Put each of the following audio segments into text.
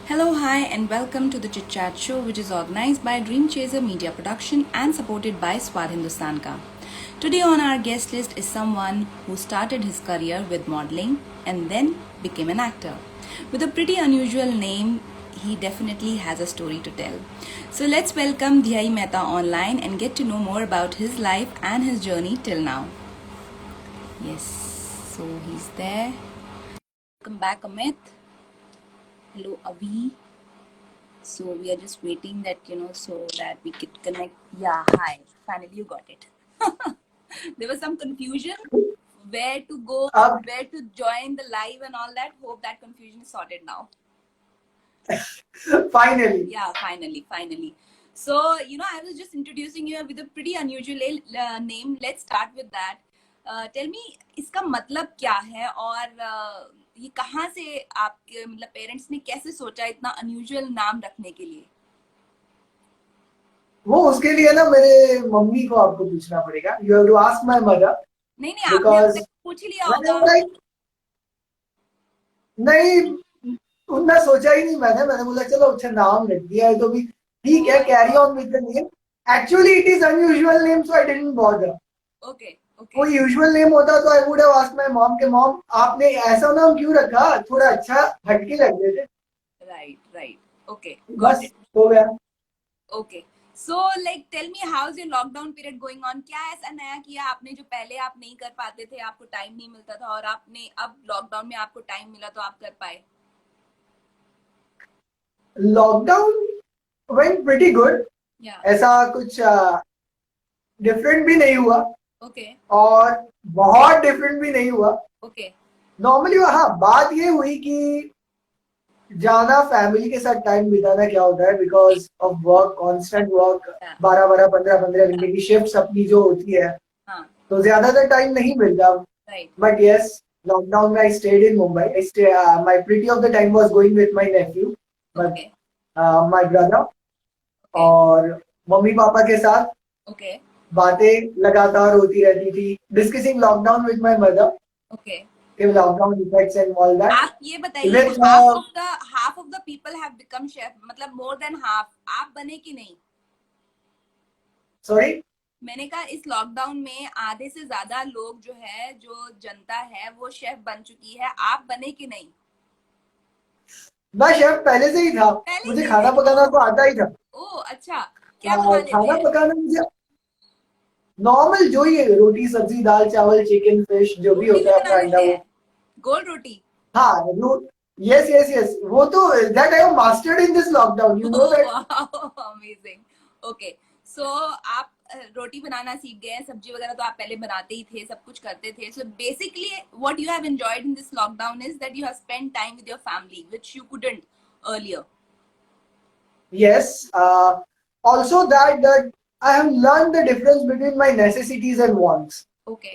Hello, hi, and welcome to the Chit Chat Show, which is organized by Dream Chaser Media Production and supported by Swad Hindustan Ka. Today on our guest list is someone who started his career with modeling and then became an actor. With a pretty unusual name, he definitely has a story to tell. So let's welcome Dhyayi Mehta online and get to know more about his life and his journey till now. Yes, so he's there. Welcome back, Amit. Hello, Avi. So we are just waiting that, so that we could connect. Yeah, hi. Finally, you got it. There was some confusion where to go, अब where to join the live and all that. Hope that confusion is sorted now. Finally Yeah, finally. So, I was just introducing you with a pretty unusual name. Let's start with that. Tell me, इसका मतलब क्या है और ये कहाँ से आपके मतलब पेरेंट्स ने कैसे सोचा इतना अनयूजुअल नाम रखने के लिए? वो उसके लिए ना मेरे मम्मी को आपको पूछना पड़ेगा. You have to ask my mother नहीं, आपने अब बिकॉज तक पूछ ही लिया मैंने होगा। लाइक नहीं उतना सोचा ही नहीं. मैंने बोला चलो अच्छा नाम रख दिया है तो भी ठीक है. Carry on with the name. Actually it is unusual name so I didn't bother. Okay okay कोई यूजुअल नेम होता तो I would have asked my mom के मॉम आपने ऐसा नाम क्यों रखा, थोड़ा अच्छा हटके लग रहे थे. राइट ओके गॉट बस इट हो गया. Okay so like tell me how is your lockdown period going on. क्या ऐसा नया किया आपने जो पहले आप नहीं कर पाते थे, आपको टाइम नहीं मिलता था और आपने अब लॉकडाउन में आपको टाइम मिला तो आप कर पाए? Lockdown went pretty good. या ऐसा कुछ डिफरेंट भी नहीं हुआ ओके और बहुत डिफरेंट भी नहीं हुआ. ओके नॉर्मली हाँ बात ये हुई कि जाना फैमिली के साथ टाइम बिताना क्या होता है because of work, constant work. या 12 12 15 15 घंटे की शिफ्ट अपनी जो होती है हाँ तो ज्यादातर टाइम नहीं मिलता. राइट बट यस, लॉकडाउन में I stayed in Mumbai. My pretty of the time was going with my nephew, okay my brother okay और मम्मी पापा के साथ ओके बातें लगातार होती रहती थी. Discussing lockdown with my mother, okay lockdown effects and all that आप ये बताइए with. Half of the people have become chef, मतलब मोर देन हाफ आप बने कि नहीं? सॉरी. मैंने कहा इस लॉकडाउन में आधे से ज्यादा लोग जो है, जो जनता है वो शेफ बन चुकी है, आप बने कि नहीं? मैं शेफ पहले से ही था. पहले मुझे से खाना वेरी पकाना तो आता ही था. ओ अच्छा, क्या बना लेते खाना हैं? पकाना मुझे नॉर्मल जो ही है, रोटी सब्जी दाल चावल चिकन फिश जो भी रोटी भी होता है बना अपना अंडा लेते वो. हैं? गोल रोटी? हाँ यस यस यस, वो तो that I have mastered in this lockdown, you know that. Amazing okay so आप रोटी बनाना सीख गए हैं, सब्जी वगैरह तो आप पहले बनाते ही थे, सब कुछ करते थे. So basically what you have enjoyed in this lockdown is that you have spend time with your family which you couldn't earlier. Yes, also that I have learned the difference between my necessities and wants. Okay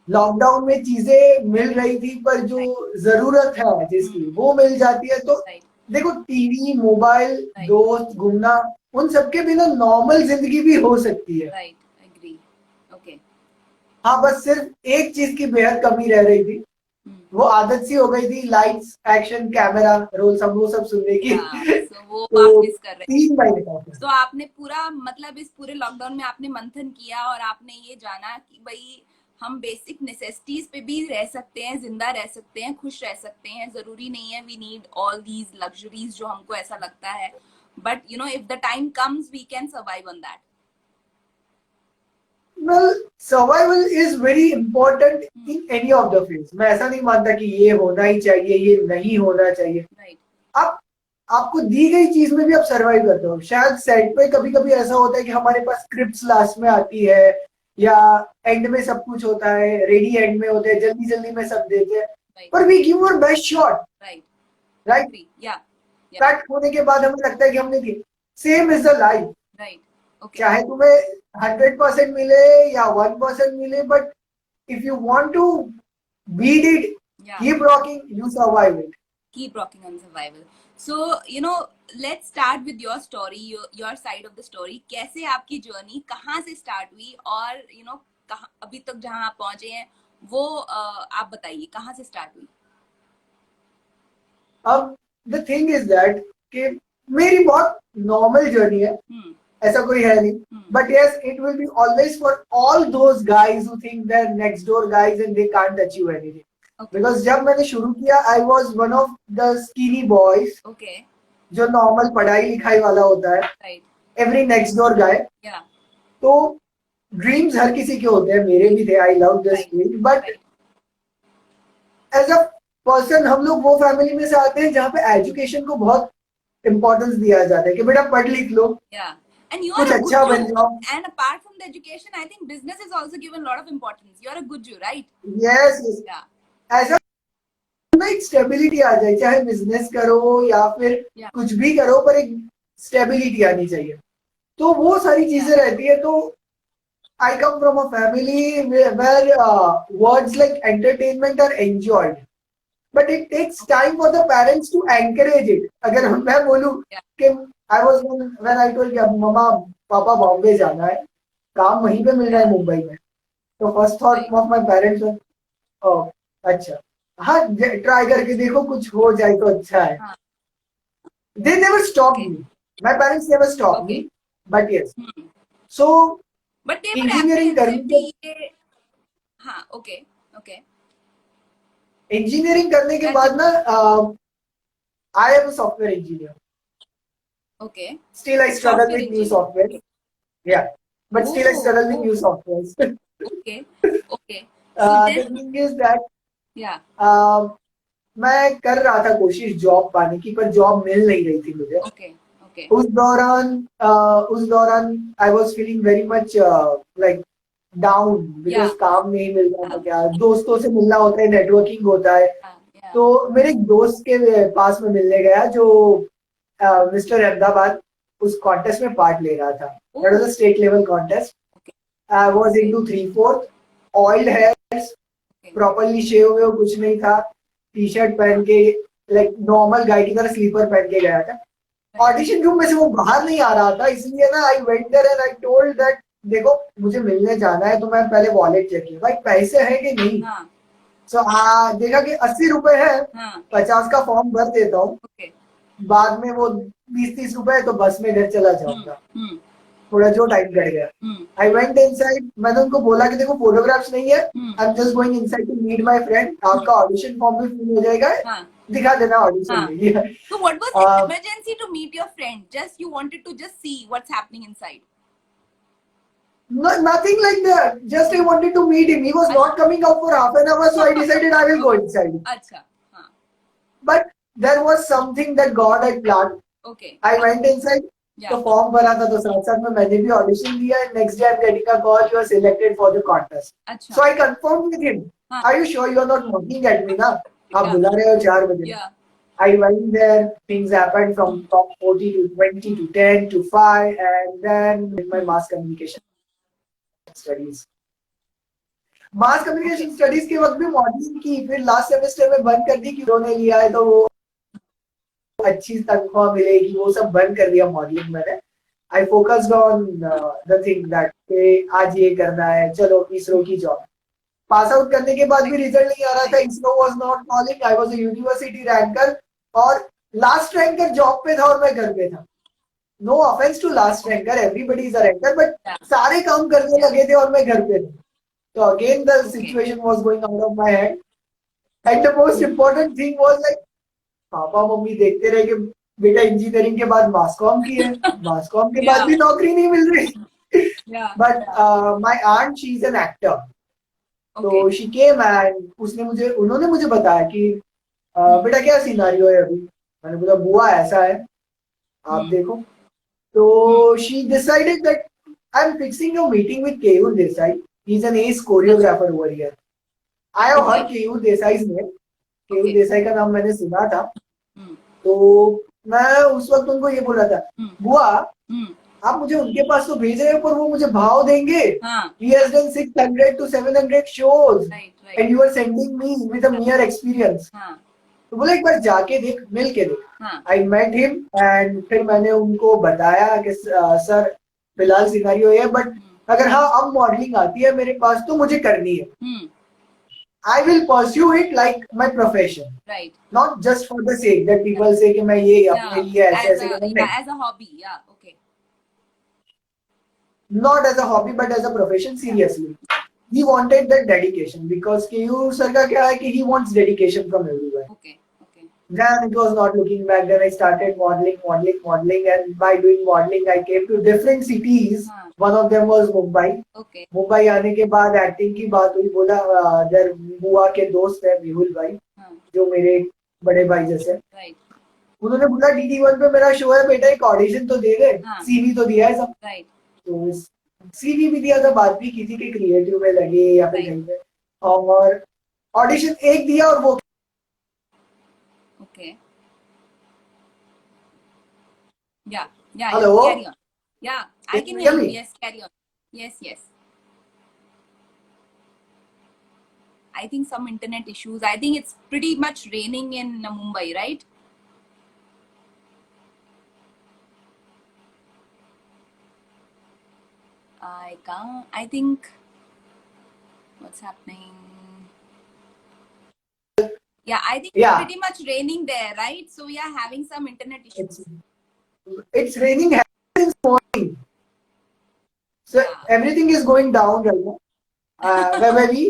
lockdown में चीजें मिल रही थी पर जो right जरूरत है जिसकी वो मिल जाती है तो राइट देखो टीवी मोबाइल राइट दोस्त घूमना उन सबके बिना नॉर्मल जिंदगी भी हो सकती है. राइट एग्री ओके हाँ बस सिर्फ एक चीज की बेहद कमी रह रही थी. वो आदत सी हो गई थी लाइट्स एक्शन कैमरा रोल सब वो सब सुनने की. या सो वो आप तो मिस कर रहे? 3 महीने का. तो आपने पूरा मतलब इस पूरे लॉकडाउन में आपने मंथन किया और आपने ये जाना कि भाई हम बेसिक नेसेसिटीज पे भी रह सकते हैं, जिंदा रह सकते हैं, खुश रह सकते हैं. जरूरी नहीं है we need all these luxuries जो हमको ऐसा लगता है, but if the time comes we can survive on that. Well survival is very important in any of the fields. मैं ऐसा नहीं मानता कि ये होना ही चाहिए ये नहीं होना चाहिए. राइट आप आपको दी गई चीज में भी आप सर्वाइव करते हो. शायद सेट पे कभी कभी ऐसा होता है कि हमारे पास स्क्रिप्ट्स लास्ट में आती है या एंड में सब कुछ होता है, रेडी एंड में होते हैं, जल्दी जल्दी में सब देते हैं. राइट पर we give our best shot. Right right. Agree या फैक्ट होने के बाद हमें लगता है कि हमने दी. Same is the life. Right okay चाहे तुम्हें 100% मिले या 1% मिले but if you want to beat it, या keep rocking, you survive it. keep rocking on survival. So let's start with your story, your side of the story. कैसे आपकी journey कहाँ से स्टार्ट हुई और कहाँ अभी तक जहाँ आप पहुंचे हैं वो आप बताइए कहाँ से स्टार्ट हुई? अब the thing is that कि मेरी बहुत नॉर्मल जर्नी है, ऐसा कोई है नहीं, but yes it will be always for all those guys who think they are next door guys and they can't achieve anything. Because जब मैंने शुरू किया I was one of the skinny boys, जो नॉर्मल पढ़ाई लिखाई वाला होता है, एवरी नेक्स्ट डोर गाय। तो ड्रीम्स हर किसी के होते हैं, मेरे भी थे, I love this field, but as a person हम लोग वो फैमिली में से आते हैं जहाँ पे एजुकेशन को बहुत इम्पोर्टेंस दिया जाता है कि बेटा पढ़ लिख लो, and you कुछ are a अच्छा बन good जाओ। and apart from the education I think business is also given a lot of importance. You are a good Jew, right? Yes, ऐसा एक स्टेबिलिटी आ जाए, चाहे बिजनेस करो या फिर कुछ भी करो, पर एक स्टेबिलिटी आनी चाहिए, तो वो सारी चीजें रहती है। तो I come from a family where words like entertainment are enjoyed, but it takes time for the parents to encourage it. अगर मैं बोलूँ कि I was when I told कि मम्मा पापा बॉम्बे जाना है, काम वहीं पे मिल रहा है मुंबई में, तो first thought of my parents was, oh, अच्छा हाँ ट्राई करके देखो, कुछ हो जाए तो अच्छा है। They never stopped me. My parents never stopped me, but yes. So But they were engineering करने के हाँ okay इंजीनियरिंग करने के बाद ना I am software engineer. Okay. Still I struggle with new software. Yeah, but still I struggle with new softwares. Okay. The thing is that मैं कर रहा था कोशिश जॉब पाने की, पर जॉब मिल नहीं रही थी मुझे। उस दौरान I was feeling very much like down, because काम नहीं मिल रहा था, क्या दोस्तों से मिलना होता है, नेटवर्किंग होता है। तो मेरे एक दोस्त के पास में मिलने गया जो मिस्टर अहमदाबाद उस कॉन्टेस्ट में पार्ट ले रहा था। That was a state level contest. I was into 3/4 oiled hairs, properly shave हुए, कुछ नहीं था, टी शर्ट पहन के लाइक नॉर्मल गाय की तरह स्लीपर पहन के गया था। ऑडिशन रूम में से वो बाहर नहीं आ रहा था, इसलिए ना I went there and I told that देखो मुझे मिलने जाना है, तो मैं पहले वॉलेट चेक किया, भाई पैसे हैं कि नहीं। सो देखा कि 80 रुपए है, 50 का फॉर्म भर देता हूँ, बाद में वो 20-30 रुपए है तो बस में घर चला जाऊंगा। थोड़ा जो टाइम कट गया, आई वेंट इनसाइड। मैंने उनको बोला कि देखो फोटोग्राफ्स नहीं है, I am just going inside to meet my friend, आपका ऑडिशन फॉर्म भी फिल हो जाएगा, दिखा देना ऑडिशन में। So what was the emergency to meet your friend? Just you wanted to just see what's happening inside? No, nothing like that. Just I wanted to meet him. He was not coming out for half an hour, so I decided I will go inside. But there was something that God had planned. Okay. I went inside. तो form भरा था, तो साथ साथ में मैंने भी audition दिया। Next day I am getting a call, you are selected for the contest. So I confirm with him, are you sure you are not mocking at me ना, आप बुला रहे हो 4 बजे। I went there, things happened from top 40 to 20 to 10 to 5, and then with my mass communication studies. Mass communication studies के वक्त भी modelling की, फिर लास्ट सेमेस्टर में बंद कर दी कि उन्होंने लिया है तो वो अच्छी तनख्वाह मिलेगी, वो सब बंद कर दिया मॉडलिंग मैंने। I focused on the thing that आज ये करना है, चलो इसरो की जॉब। पास आउट करने के बाद भी रिजल्ट नहीं आ रहा था, ISRO was not calling, I was a university ranker और लास्ट रैंकर जॉब पे था और मैं घर पे था। No offence to last ranker, everybody is a ranker, but सारे काम करने लगे थे और मैं घर पे था। तो again the situation was going out of my hand, and the most important thing was like papa mummy देखते रहे कि बेटा इंजीनियरिंग के बाद मास कॉम की है, मास कॉम के बाद भी नौकरी नहीं मिल रही। But my aunt she is an actor, तो शी केम एंड उन्होंने मुझे बताया कि बेटा क्या सिनारियो है अभी। मैंने बोला बुआ ऐसा है, आप देखो। तो she decided that I am fixing a meeting with Keyur Desai, he is an ace choreographer over here. I have heard Keyur Desai's name, Keyur Desai का नाम मैंने सुना था। तो मैं उस वक्त उनको ये बोल रहा था, बुआ आप मुझे उनके पास तो भेज रहे हो, पर वो मुझे भाव देंगे। He has done 600 to 700 shows, and you are sending me with a mere experience. तो बोले एक बार जाके देख, मिल के देख। आई मेट हिम एंड फिर मैंने उनको बताया कि सर फिलहाल सिनेरियो है, बट अगर हाँ अब मॉडलिंग आती है मेरे पास तो मुझे करनी है। I will pursue it like my profession, Right. not just for the sake that people say कि मैं ये अपने Yeah. लिए ऐसे ऐसे करूँ. नहीं. As a hobby. Yeah. Okay. Not as a hobby but as a profession. Seriously, he wanted that dedication because KU sir का क्या है कि he wants dedication from everyone. Okay. Okay. Then it was not looking back. Then I started modeling, and by doing modeling, I came to different cities. हाँ. One of them was Mumbai. Okay. Mumbai आने के बाद acting की बात हुई. बोला इधर बुआ के दोस्त है मेहुल भाई, हाँ. जो मेरे बड़े भाई जैसे. Right. उन्होंने बोला DD1 पे मेरा शो है बेटा, एक ऑडिशन तो दे दे. हाँ. CV तो दिया है सब. Right. तो CV भी दिया था, बात भी की थी कि क्रिएटिव में लगे या फिर कहीं पे. और ऑडिशन एक दिया और वो. Okay. Yeah. Yeah. Hello? Yes, carry on. Yeah, I Can can you hear hear you. me? Yes, carry on. Yes, yes. I think some internet issues. I think it's pretty much raining in Mumbai, right? I can't. I think. What's happening? Yeah, I think Yeah. it's pretty much raining there, right? So we are having some internet issues. It's raining since morning. So Yeah. everything is going down right now. Where were we?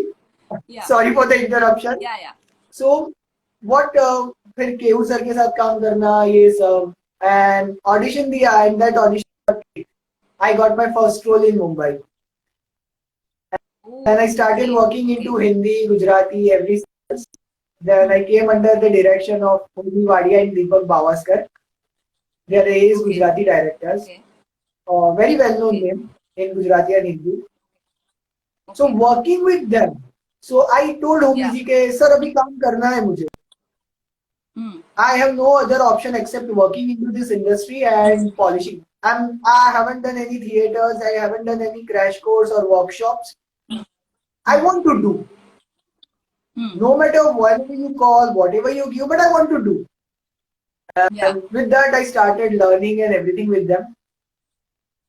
Yeah. Sorry for the interruption. Yeah, yeah. So what फिर केहू sir के साथ काम करना ये सब, and audition दिया, and that audition I got my first role in Mumbai. Ooh, Then I started okay. working into Hindi, Gujarati, every styles. Then I came under the direction of Purvi Wadia and Deepak Bavaskar. They are his Okay. Gujarati directors. Okay. Very well known Okay. name in Gujarati and Hindi. So Okay. working with them, so I told Homi Yeah. ji के sir अभी काम करना है मुझे. Hmm. I have no other option except working into this industry and polishing. I haven't done any theaters. I haven't done any crash course or workshops. I want to do. Hmm. No matter whatever you call, whatever you give, but I want to do. Yeah. And with that, I started learning and everything with them.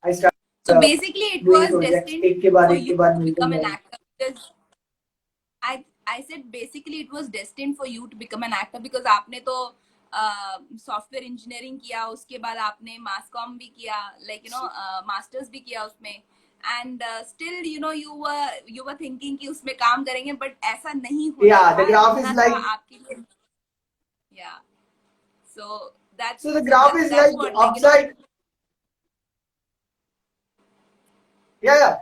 I started So basically, it doing was projects destined एक के बाद for एक के you बाद to मिलते become an गए. actor because I said basically it was destined for you to become an actor because आपने तो सॉफ्टवेयर इंजीनियरिंग किया, उसके बाद आपने मास कॉम भी किया, लाइक मास्टर्स भी किया उसमें, and still you were thinking कि उसमें काम करेंगे, बट ऐसा नहीं होता. Yeah, the graph is like. आपके लिए. Yeah. So So the graph is like what, upside. Yeah. Yeah.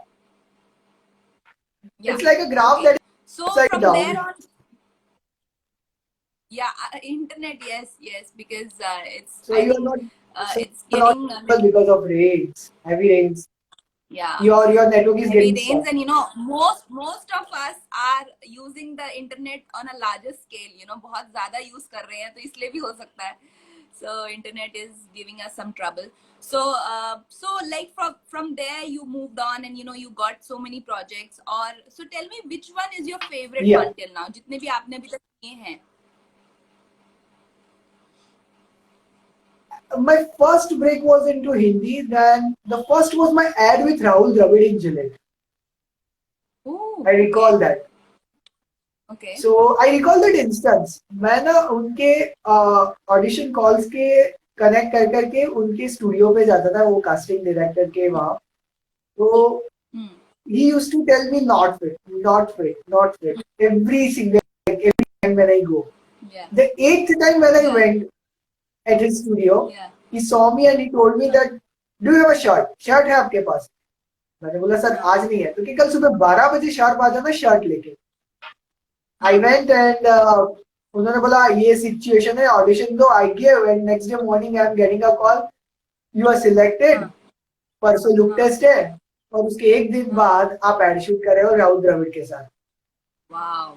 It's like a graph Okay. that is So upside from down. there on, yeah, internet, yes, because So I you are think not. So it's you are getting not because of rains, heavy rains. yeah, Your network is heavy getting rains, soft. and most of us are using the internet on a larger scale. बहुत ज़्यादा use कर रहे हैं, तो इसलिए भी हो सकता है. So internet is giving us some trouble. So like from there you moved on, and you got so many projects. Or so tell me, which one is your favorite Yeah. one till now? जितने भी आपने अभी तक किए हैं. My first break was into Hindi. Then the first was my ad with Rahul Dravid in Gillette. Ooh, I recall okay. that. Okay. So I recall that instance. मैं ना उनके ऑडिशन कॉल्स के कनेक्ट कर करके उनके studio पे जाता था, वो कास्टिंग डायरेक्टर के वहाँ. तो he used to tell me not fit every single, like, every time when I go. Yeah. The 8th time when I Yeah. went at his studio, Yeah. he saw me and he told me that, do you have a shirt? Shirt है आपके पास? मैंने बोला sir आज नहीं है, तो कि कल सुबह 12 बजे शार्प आ जाना शर्ट लेके. I went and उन्होंने बोला ये सिचुएशन है, ऑडिशन दो. I gave, and next day morning I am getting a call, you are selected. परसों लुक टेस्ट है, और उसके एक दिन बाद आप एड शूट कर रहे हो राहुल द्रविड़ के साथ. Wow.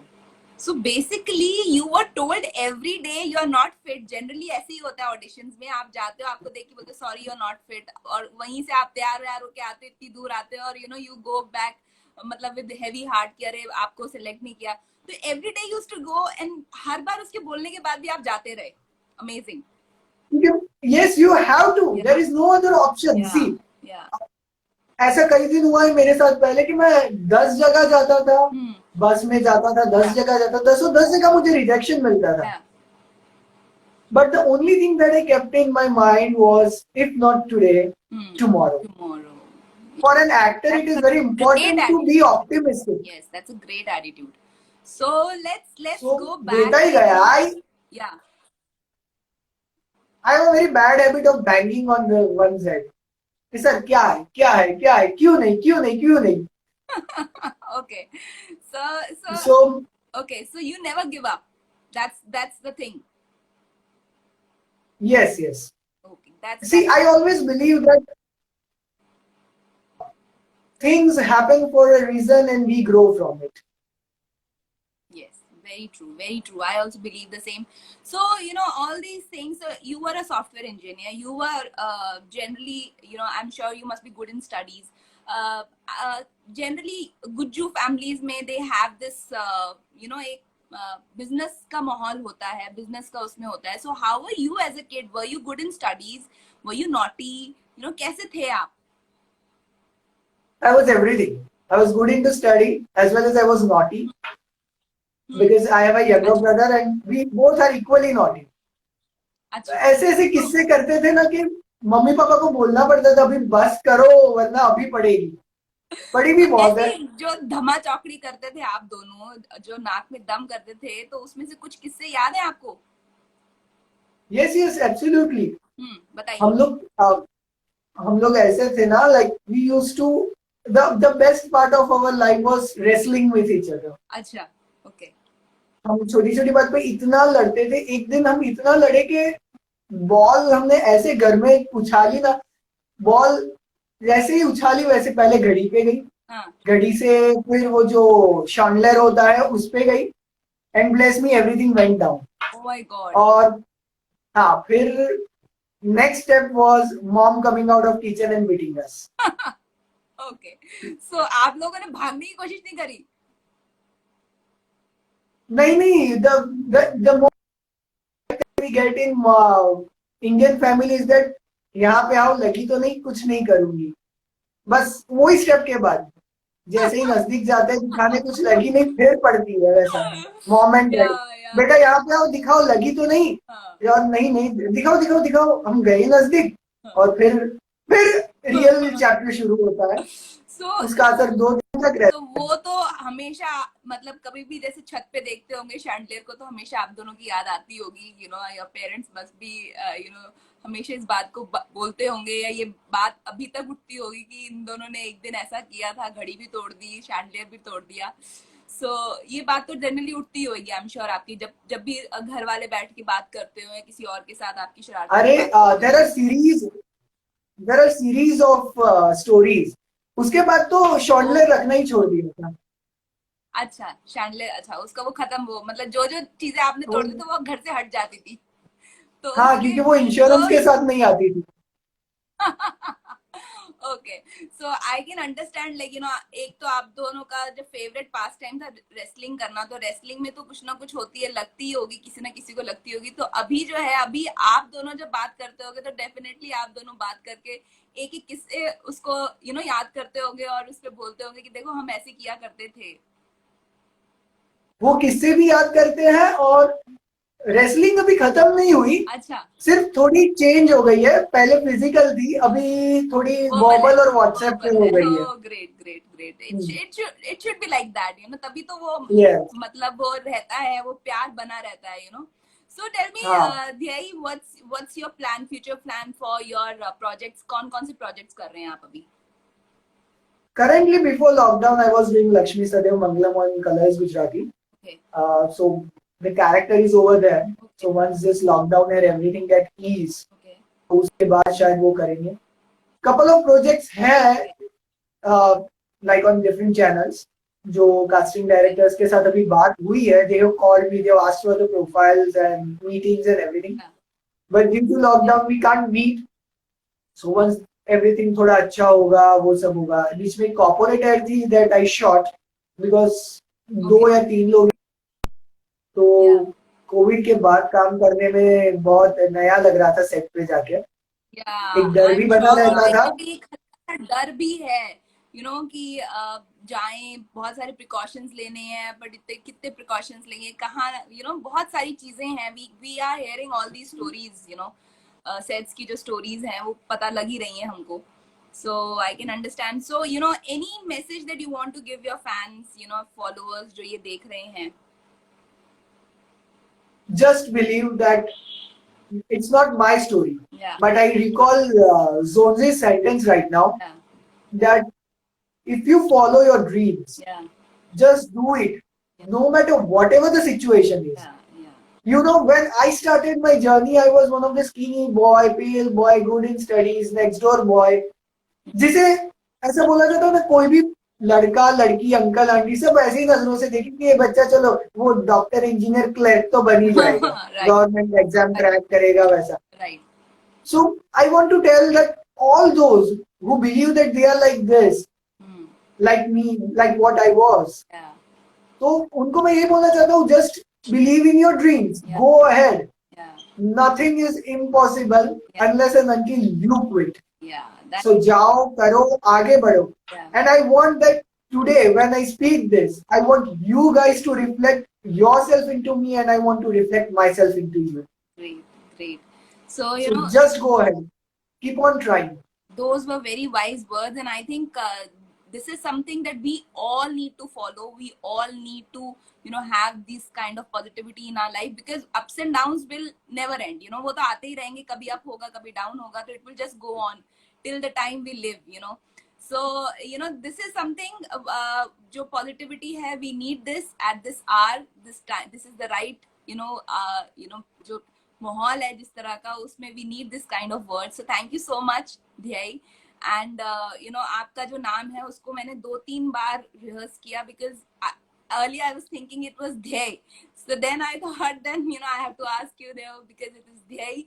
So basically you were told every day you are not fit. Generally ऐसे ही होता है ऑडिशंस में, आप जाते हो, आपको देख के बोलते sorry you are not fit, और वहीं से आप तैयार होके आते, इतनी दूर आते हो, और you go back मतलब विद हेवी हार्ट कि अरे आपको सिलेक्ट नहीं किया. तो every day used to go, and हर बार उसके बोलने के बाद भी आप जाते रहे. Amazing. Yes, you have to. There is no other option. See, ऐसा कई दिन हुआ है मेरे साथ पहले कि मैं 10 जगह जाता था, बस में जाता था, 10 Yeah. जगह जाता, 10 जगह मुझे रिजेक्शन मिलता था. Yeah. But the only thing that I kept in my mind was, if not today, Hmm. tomorrow. Tomorrow. For an actor, it That's is a very great important to be attitude. optimistic. Yes, that's a great attitude. So let's So, go देता back ही like गया. yeah. I have a very bad habit of banging on the one side. कि sir क्या है, क्या है, क्या है, क्यों नहीं, क्यों नहीं, क्यों नहीं. Okay. So So, okay, so you never give up. That's the thing. yes, yes. Okay, that's See, I always believe that things happen for a reason and we grow from it. yes, very true, very true. I also believe the same. So, all these things, you were a software engineer, you were generally, I'm sure you must be good in studies. Uh, Generally, Gujju families may they have this, एक business का माहौल होता है, business का उसमें होता है. So, how were you as a kid? Were you good in studies? Were you naughty? कैसे थे आप? I was everything. I was good into study as well as I was naughty because I have a younger अच्छा, brother and we both are equally naughty. अच्छा. ऐसे ऐसे किस्से करते थे ना कि मम्मी पापा को बोलना पड़ता था अभी बस करो वरना अभी पड़ेगी. पड़ी भी तो बहुत है. ऐसे जो धमा चौकड़ी करते थे आप दोनों, जो नाक में दम करते थे, तो उसमें से कुछ किस्से याद है आपको? Yes yes absolutely. बताइए. हम लोग ऐसे थे ना like we used to the best part of our life was wrestling with each other. अच्छा. ओके. हम छोटी छोटी बात पे इतना लड़ते थे. एक दिन हम इतना लड़े कि बॉल हमने ऐसे घर में उछाली ना. बॉल जैसे ही उछाली वैसे पहले घड़ी पे गई. हाँ. घड़ी से फिर वो जो शॉन्डलर होता है उस पे गई. And bless me everything went down. Oh my god. और हाँ फिर next step was mom coming out of kitchen and beating us. Okay. So आप लोगों ने भागने की कोशिश नहीं करी? नहीं नहीं. The we get in Indian family is that यहाँ पे आओ लगी तो नहीं कुछ नहीं करूंगी. बस वही स्टेप के बाद जैसे ही नजदीक जाते हैं दिखाने कुछ लगी नहीं फिर पड़ती है वैसा मॉम एंड या डैड. या बेटा यहाँ पे आओ दिखाओ लगी तो नहीं. हाँ, यार नहीं नहीं दिखाओ दिखाओ दिखाओ. हम गए नजदीक और फिर रियल चैप्टर शुरू होता है. सो उसका असर 2 दिन तक तो रहता है. वो तो हमेशा, मतलब कभी भी जैसे छत पे देखते होंगे शैंडलियर को, तो हमेशा आप दोनों की याद आती होगी. योर पेरेंट्स मस्ट बी हमेशा इस बात को बोलते होंगे, या ये बात अभी तक उठती होगी कि इन दोनों ने एक दिन ऐसा किया था, घड़ी भी तोड़ दी, शैंडलियर भी तोड़ दिया. सो ये बात तो जनरली उठती होगी, आई एम श्योर, आपकी जब जब भी घर वाले बैठ के बात करते हो या किसी और के साथ आपकी शरारतों की अरे बात करते देर हो. R series of stories. उसके बाद तो शॉन्डलर रखना ही छोड़ दिया था. अच्छा, शैंडलियर. अच्छा, उसका वो खत्म, वो मतलब जो जो चीजें आपने तो तोड़ दी तो वो घर से हट जाती थी, तो हाँ इसलिए क्योंकि वो वो इंश्योरेंस के साथ नहीं आती थी. Okay. So I can understand, like एक तो आप दोनों का जो फेवरेट पास टाइम था रेसलिंग करना, तो रेसलिंग में तो कुछ ना कुछ होती है, लगती होगी, किसी ना किसी को लगती होगी. तो अभी जो है, अभी आप दोनों जब बात करते होगे तो डेफिनेटली आप दोनों बात करके एक एक किस्से उसको याद करते होगे और उस पर बोलते होंगे कि देखो हम ऐसे किया करते थे. वो किस्से भी याद करते हैं और रेसलिंग अभी खत्म नहीं हुई. अच्छा. सिर्फ थोड़ी चेंज हो गई है. पहले फिजिकल थी अभी थोड़ी वर्बल है. वर्बल और व्हाट्सएप पे वर्बल हो है. गई है. oh, great great great. It should be like that, तभी तो वो यस. मतलब वो रहता है, वो प्यार बना रहता है. सो टेल मी हाँ Dhyai, what's your plan, future plan for your projects? कौन कौन से प्रोजेक्ट्स कर रहे हैं आप अभी? currently before lockdown I was doing Lakshmi Sadev Mangalam on Colors Gujarati. Okay. So the character is over there. Okay. So once this lockdown and everything get ease, Okay. तो उसके बाद शायद वो करेंगे. couple of projects हैं like on different channels जो casting directors के साथ अभी बात हुई है. They have called me, they have asked for the profiles and meetings and everything. Yeah. But due to lockdown we can't meet. So once everything थोड़ा अच्छा होगा वो सब होगा. बीच में corporate ad थी that I shot because 2 या 3 लोग. तो कोविड के बाद काम करने में बहुत नया लग रहा था सेट पे जाके. एक डर भी बना रहता था. डर भी है. कि जाएं, बहुत सारे प्रिकॉशंस लेने हैं, बट इतने कितने प्रिकॉशंस लेंगे, कहाँ, बहुत सारी चीजें हैं. We are hearing all the stories, sets की जो स्टोरीज हैं वो पता लग ही रही हैं हमको. So I can understand. So any message that you want to give your fans, followers जो ये देख रहे हैं? Just believe that it's not my story. Yeah. But I recall Zone's sentence right now, Yeah. that if you follow your dreams, Yeah. just do it, no matter whatever the situation is. Yeah. When I started my journey, I was one of the skinny boy, pale boy, good in studies, next door boy. जिसे ऐसा बोला जाता है ना, कोई भी लड़का लड़की अंकल आंटी सब ऐसी ही नजरों से देखें कि ये बच्चा चलो वो डॉक्टर इंजीनियर क्लर्क तो बन ही जाएगा, गवर्नमेंट एग्जाम क्रैक करेगा वैसा. So I want to tell that all those who believe that they are like this, like me, like what I was, तो उनको मैं ये बोलना चाहता हूँ, just believe in your dreams, go ahead. Nothing is impossible unless and until you quit. So जाओ, करो, आगे बढ़ो. And I want that today when I speak this, I want you guys to reflect yourself into me, and I want to reflect myself into you. Great. So just go ahead, keep on trying. Those were very wise words, and I think this is something that we all need to follow. We all need to have this kind of positivity in our life, because ups and downs will never end. वो तो आते ही रहेंगे, कभी up होगा कभी down होगा, तो it will just go on till the time we live. So this is something, जो positivity है, we need this at this hour, this time. This is the right जो माहौल है जिस तरह का, उसमें we need this kind of words. So thank you so much, ध्येय. And आपका जो नाम है उसको मैंने 2-3 बार रिहर्स किया, because earlier I was thinking it was ध्येय. So then I thought, then I have to ask you there, because it is ध्येय,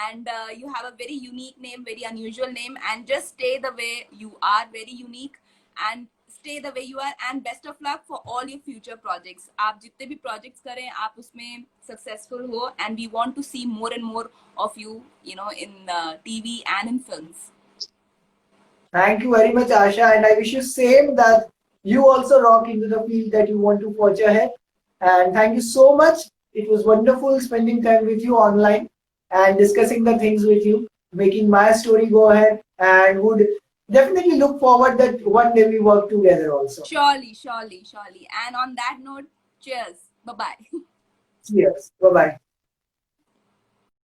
and you have a very unique name, very unusual name, and just stay the way you are, very unique, and stay the way you are, and best of luck for all your future projects. आप जितने भी projects करें, आप उसमें successful हो, and we want to see more and more of you, in TV and in films. Thank you very much, Asha, and I wish you same, that you also rock into the field that you want to forge ahead. And thank you so much. It was wonderful spending time with you online and discussing the things with you, making my story go ahead, and would definitely look forward that one day we work together also. Surely. And on that note, cheers. Bye-bye. Cheers. Bye-bye.